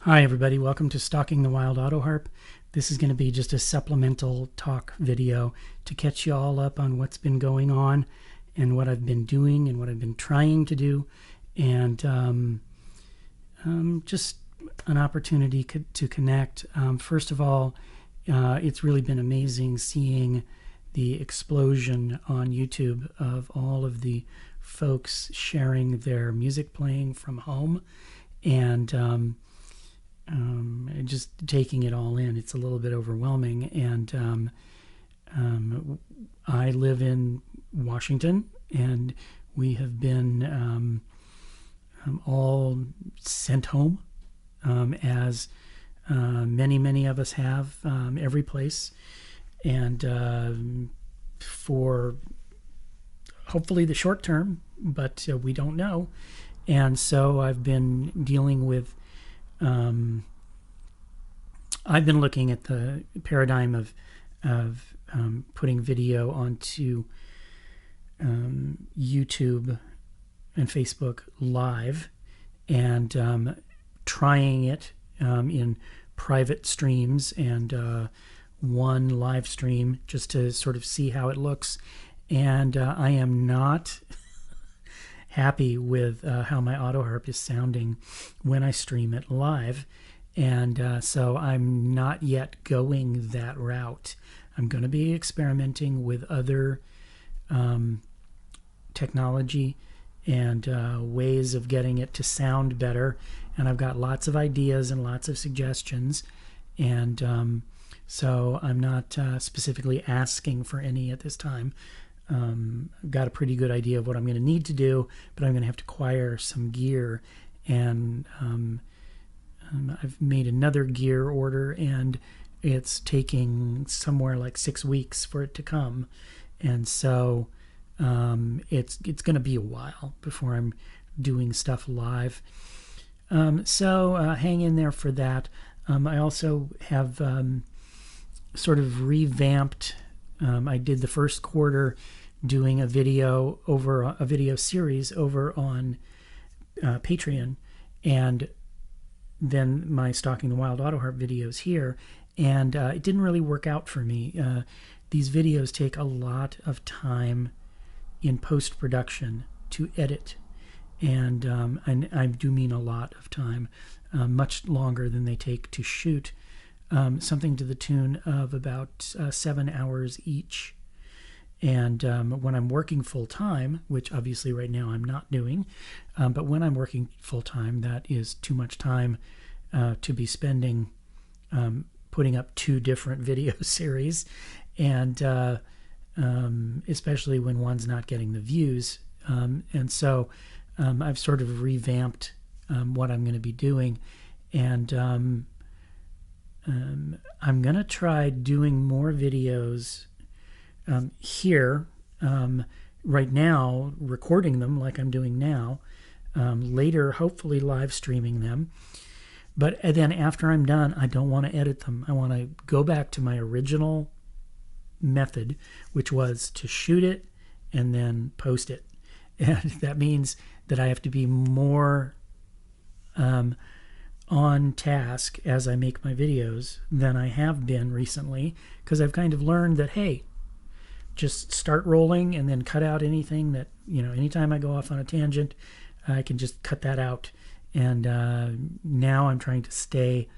Hi everybody, welcome to Stalking the Wild Autoharp. This is going to be just a supplemental talk video to catch you all up on what's been going on and what I've been doing and what I've been trying to do, and just an opportunity to connect. First of all, it's really been amazing seeing the explosion on YouTube of all of the folks sharing their music playing from home, and just taking it all in. It's a little bit overwhelming. And I live in Washington, and we have been all sent home, as many of us have, every place, and for hopefully the short term, but we don't know. And so I've been dealing with I've been looking at the paradigm of putting video onto YouTube and Facebook live, and trying it in private streams and one live stream just to sort of see how it looks. And I am not happy with how my Autoharp is sounding when I stream it live, and so I'm not yet going that route. I'm going to be experimenting with other technology and ways of getting it to sound better, and I've got lots of ideas and lots of suggestions, and so I'm not specifically asking for any at this time. I've got a pretty good idea of what I'm going to need to do, but I'm going to have to acquire some gear, and I've made another gear order, and it's taking somewhere like 6 weeks for it to come, and so it's going to be a while before I'm doing stuff live. So hang in there for that. I also have sort of revamped. I did the first quarter doing a video series over on Patreon, and then my Stalking the Wild Autoharp videos here, and it didn't really work out for me. These videos take a lot of time in post-production to edit, and I do mean a lot of time, much longer than they take to shoot. Something to the tune of about 7 hours each. And when I'm working full-time, which obviously right now I'm not doing, but when I'm working full-time, that is too much time to be spending putting up 2 different video series, and especially when one's not getting the views. And so I've sort of revamped what I'm going to be doing, and I'm going to try doing more videos here, right now, recording them like I'm doing now, later hopefully live streaming them. But then after I'm done, I don't want to edit them. I want to go back to my original method, which was to shoot it and then post it. And that means that I have to be more on task as I make my videos than I have been recently, because I've kind of learned that, hey, just start rolling and then cut out anything that, anytime I go off on a tangent, I can just cut that out. And now I'm trying to stay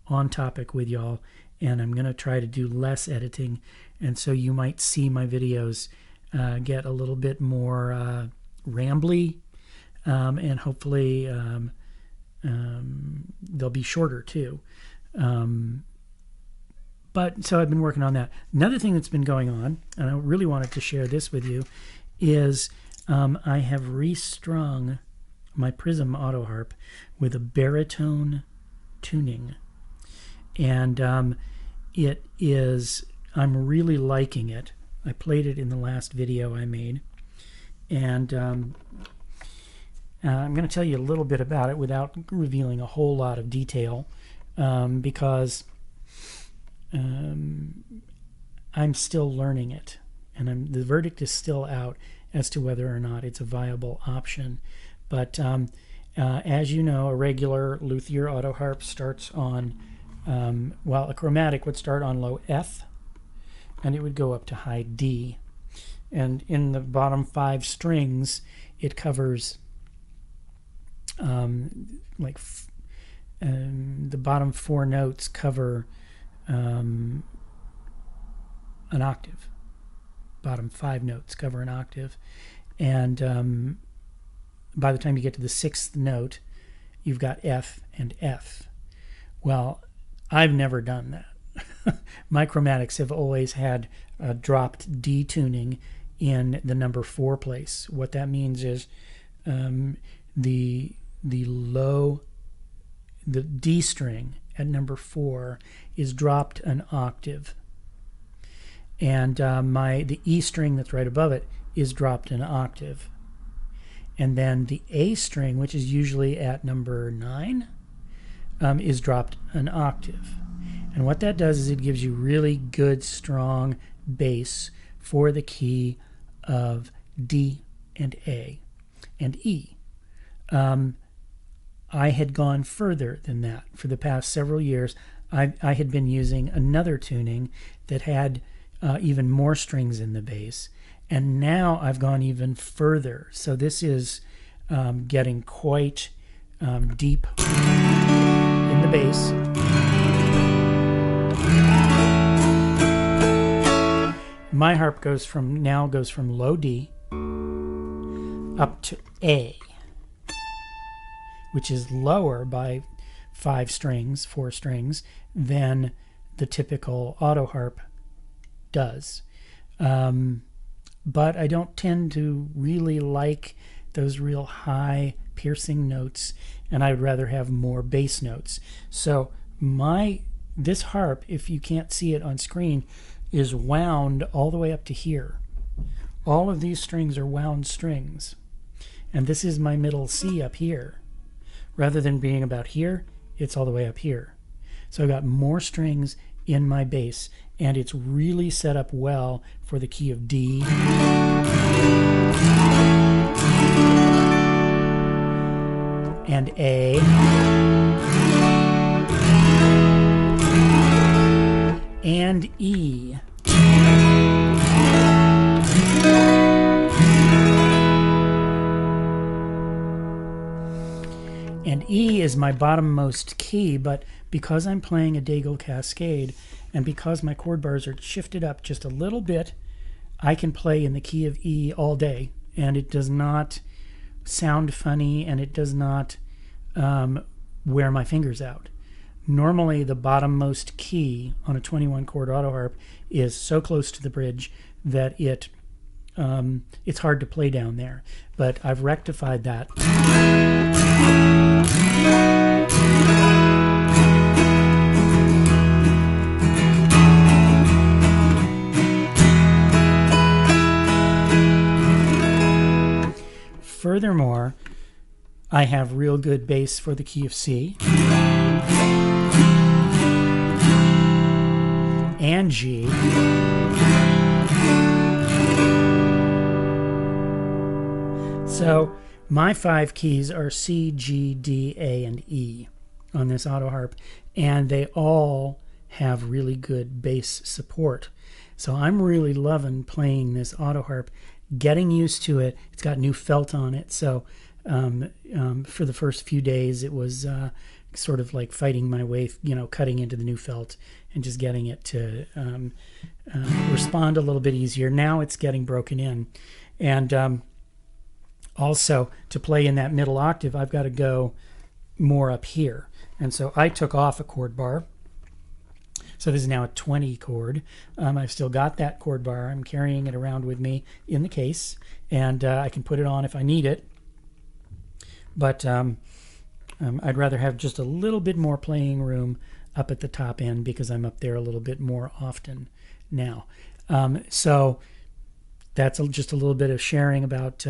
on topic with y'all, and I'm going to try to do less editing, and so you might see my videos get a little bit more rambly, and hopefully they'll be shorter too. But so I've been working on that. Another thing that's been going on, and I really wanted to share this with you, is I have restrung my Prism Autoharp with a baritone tuning, and it is, I'm really liking it. I played it in the last video I made, and I'm going to tell you a little bit about it without revealing a whole lot of detail, because I'm still learning it, and the verdict is still out as to whether or not it's a viable option. But As you know, a regular luthier Autoharp starts on, well, a chromatic would start on low F, and it would go up to high D. And in the bottom 5 strings, it covers the bottom 4 notes cover an octave. Bottom 5 notes cover an octave. And by the time you get to the 6th note, you've got F and F. Well, I've never done that. My chromatics have always had a dropped D tuning in the number 4 place. What that means is the D string at number 4 is dropped an octave, and the E string that's right above it is dropped an octave, and then the A string, which is usually at number 9, is dropped an octave. And what that does is it gives you really good, strong bass for the key of D and A and E. I had gone further than that. For the past several years, I had been using another tuning that had even more strings in the bass, and now I've gone even further. So this is getting quite deep in the bass. My harp goes from low D up to A, which is lower by 4 strings than the typical Autoharp does. But I don't tend to really like those real high piercing notes, and I would rather have more bass notes. So this harp, if you can't see it on screen, is wound all the way up to here. All of these strings are wound strings, and this is my middle C up here. Rather than being about here, it's all the way up here. So I've got more strings in my bass, and it's really set up well for the key of D and A and E. And E is my bottommost key, but because I'm playing a Daigle Cascade and because my chord bars are shifted up just a little bit, I can play in the key of E all day, and it does not sound funny, and it does not wear my fingers out. Normally, the bottommost key on a 21-chord Autoharp is so close to the bridge that it's hard to play down there. But I've rectified that. Furthermore, I have real good bass for the key of C and G so my 5 keys are C, G, D, A, and E on this Autoharp, and they all have really good bass support. So I'm really loving playing this Autoharp, getting used to it. It's got new felt on it, so for the first few days it was sort of like fighting my way, cutting into the new felt and just getting it to respond a little bit easier. Now it's getting broken in, and also to play in that middle octave, I've got to go more up here, and so I took off a chord bar. So this is now a 20 chord. I've still got that chord bar. I'm carrying it around with me in the case, and I can put it on if I need it. But I'd rather have just a little bit more playing room up at the top end because I'm up there a little bit more often now. So that's just a little bit of sharing about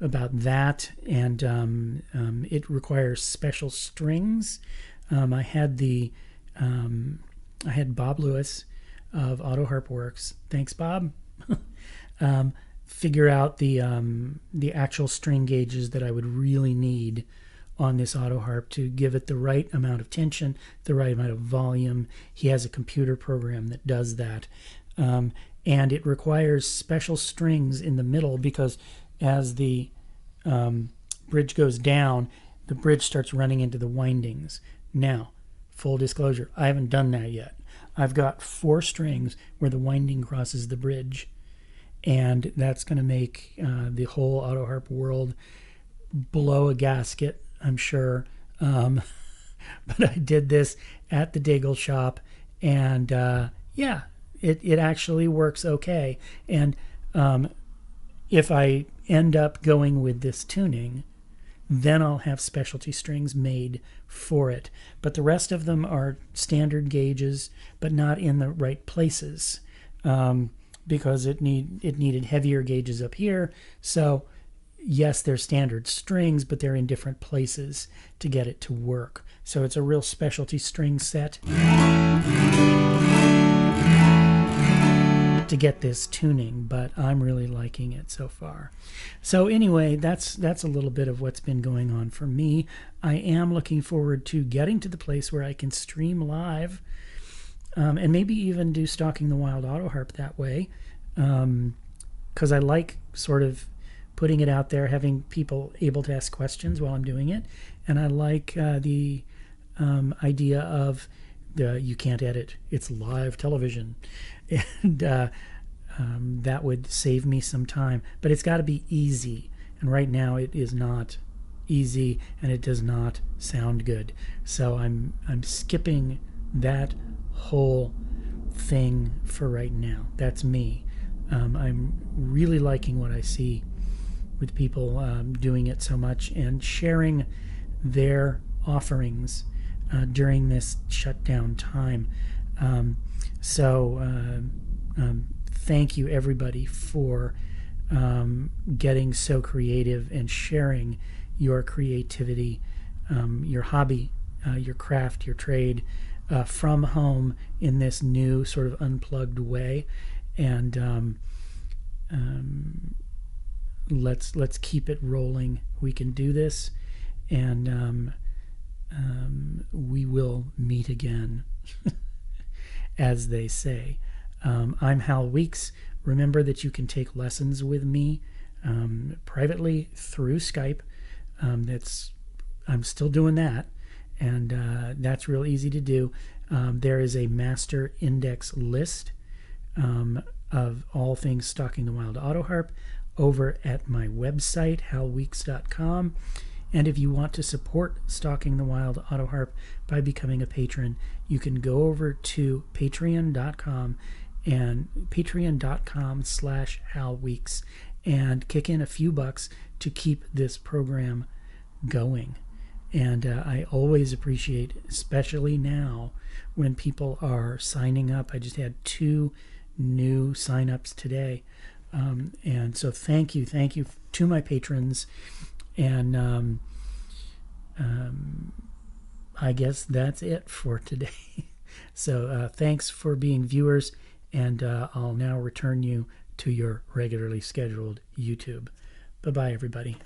that, and it requires special strings. I had Bob Lewis of Autoharp Works, thanks Bob, figure out the actual string gauges that I would really need on this Autoharp to give it the right amount of tension, the right amount of volume. He has a computer program that does that. And it requires special strings in the middle because as the bridge goes down, the bridge starts running into the windings. Now, full disclosure, I haven't done that yet. I've got 4 strings where the winding crosses the bridge, and that's going to make the whole Autoharp world blow a gasket, I'm sure. But I did this at the Daigle shop, and yeah, it actually works okay. And if I end up going with this tuning, then I'll have specialty strings made for it. But the rest of them are standard gauges, but not in the right places, because it needed heavier gauges up here. So yes, they're standard strings, but they're in different places to get it to work. So it's a real specialty string set to get this tuning, but I'm really liking it so far. So anyway, that's a little bit of what's been going on for me. I am looking forward to getting to the place where I can stream live, and maybe even do Stalking the Wild Autoharp that way, because I like sort of putting it out there, having people able to ask questions while I'm doing it, and I like the idea of you can't edit, it's live television, and that would save me some time. But it's got to be easy, and right now it is not easy, and it does not sound good. So I'm skipping that whole thing for right now. That's me. I'm really liking what I see with people doing it so much and sharing their offerings during this shutdown time. Thank you everybody for getting so creative and sharing your creativity, your hobby, your craft, your trade from home in this new sort of unplugged way. And let's keep it rolling. We can do this, and we will meet again, as they say. I'm Hal Weeks. Remember that you can take lessons with me privately through Skype. I'm still doing that, and that's real easy to do. There is a master index list of all things Stalking the Wild Autoharp over at my website, halweeks.com. And if you want to support Stalking the Wild Autoharp by becoming a patron, you can go over to patreon.com and patreon.com/halweeks and kick in a few bucks to keep this program going. And I always appreciate, especially now when people are signing up. I just had 2 new signups today. And so thank you to my patrons. And I guess that's it for today. So thanks for being viewers, and I'll now return you to your regularly scheduled YouTube. Bye-bye, everybody.